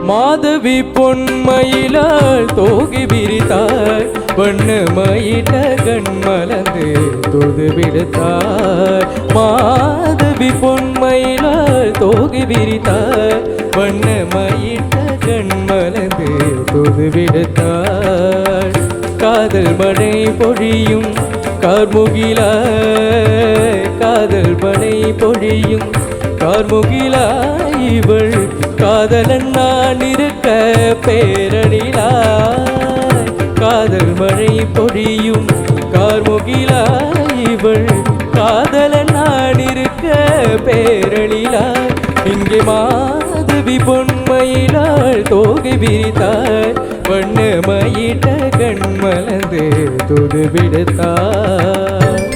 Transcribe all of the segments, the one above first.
மாதவி பொன்மயிலால் தோகை விரித்தாய் வண்ணமயிட்ட கண் மலர்ந்து தொது விடுத்தாய் மாதவி பொன்மயிலால் தோகை விரித்தாய் வண்ணமயிட்ட கண் மலர்ந்து தொது விடுத்தாய் காதல் மழை பொழியும் கார்முகிலாய் காதல் மழை பொழியும் கார்முகிலாய் இவள் காதலன் நான் இருக்க பேரணிலாய் காதல் மழை பொழியும் கார்முகிலாய் இவள் காதலன் நான் இருக்க பேரணிலாய் இங்கே மாதவி பொன்மயிலாள் தோகை விரித்தாய் வண்ணமயிட்ட கண் மலர்ந்து தொடு விடுத்தாய்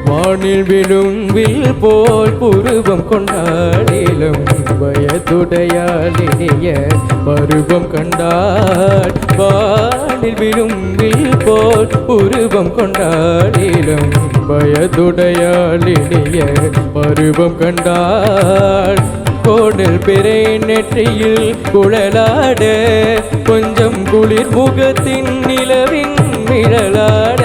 வானில் விழும் வில் போல் புருவம் கொண்டாடிலும் வயதுடையாளிய பருவம் கண்டாள் வானில் விழும் வில் போல் புருவம் கொண்டாடிலும் வயதுடையாளிய பருவம் கண்டாள் கோடல் பிறை நெற்றியில் குழலாட கொஞ்சம் குளிர் முகத்தின் நிலவின் நிழலாட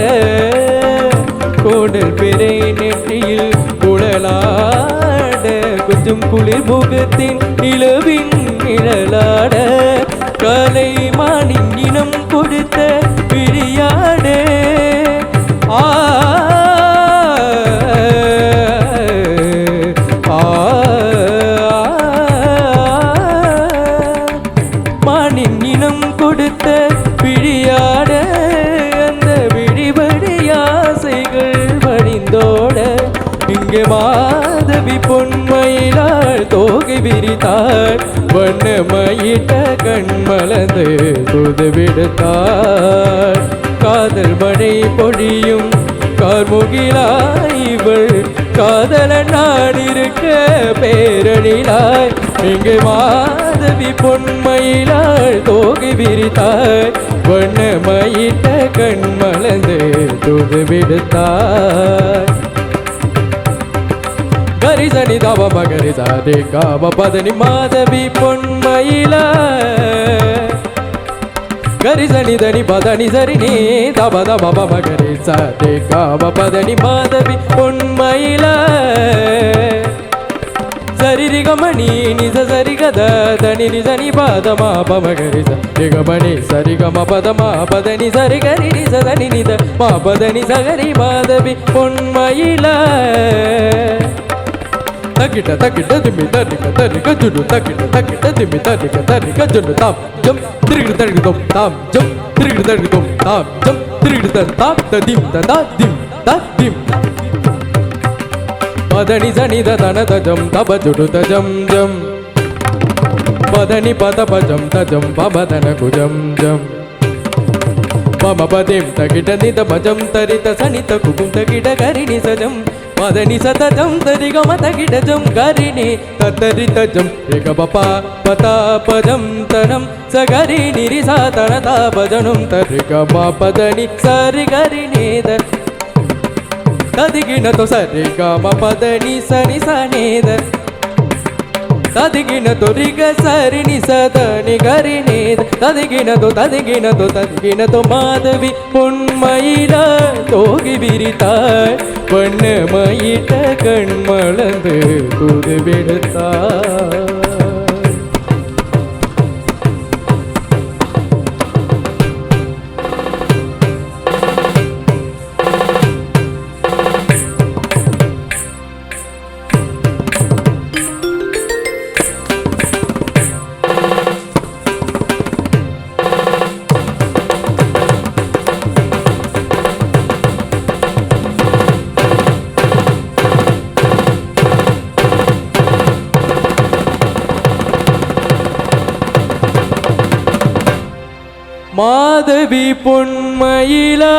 கோடல் பிறை நெற்றியில் குழலாட கொஞ்சம் குளிர் முகத்தின் நிலவின் நிழலாட கலை மானிங்கினம் கொடுத்த பிரியாட மானிங்கினம் கொடுத்த பிரியாட அந்த விழிபடியாசைகள் வழிந்தோட இங்கே மாதவி பொன்மயிலாள் தோகை விரித்தாள் வண்ணமயிட்ட கண் மலர்ந்து தொடு விடுத்தாள் காதல் மழை பொழியும் கார்முகிலாய் இவள் காதலன் நான் இருக்க பேரணிலாய் இங்கே மாதவி பொன்மயிலாள் தோகை விரித்தாய் வண்ணமயிட்ட கண் மலர்ந்து தொடு விடுத்தாய் கரிசனி தவ மகரி சாதே காவ பதனி மாதவி பொன்மயிலாய் கரிசனி தனி பதனி சரினி தவ தவ மகரி சாதே காவ பதனி மாதவி பொன்மயிலாய் சரிரி கமணி நிச சரி கத தனி நிசனி பாதமா பமகரி சரிகமணி சரிகம பதமா பதனி சரி கரி நிச தனி நித மா பதனி சகரி மாதவி பொன்மயிலாய் தக்கிட்ட தக்கிட்ட திம்மி தரிக்க தரிக்க ஜுடு தக்கிட்ட திம்மி தரிக்க தரிக்க ஜுடு தாம் ஜம் திருகிடு தரிக்கு தோம் தாம் ஜம் திருகிடு தரிக்கு தோம் தாம் ஜம் திருகிடு தர் தாம் ததிம் ததா திம் ததிம் பதனி சனி தன தஜம் தப ஜுடு தஜம் ஜம் பதனி பத பஜம் தஜம் பபதன குஜம் ஜம் பம பதிம் தகிட நித பஜம் தரித சனித குகும் தகிட கரிணி சஜம் பதனி சதஜம் தரிகம தகிடஜம் கரிணி தத்தரிதஜம் ரிகபபா பதா பஜம் தனம் சகரி நிரிசா தனதா பஜனும் தரிகமா பதனி சரி கரிணேத ததிகின தோ சரிகம பதனி சனி சனேத ததிகின தோ ரிக சரி நிசதனி கரிணேத ததிகின தோ மாதவி பொன்மயிலாள் தோகை விரித்தாள் வண்ணமயிட்ட கண் மலர்ந்து தொடு விடுத்தாள் மாதவி பொன்மயிலாள்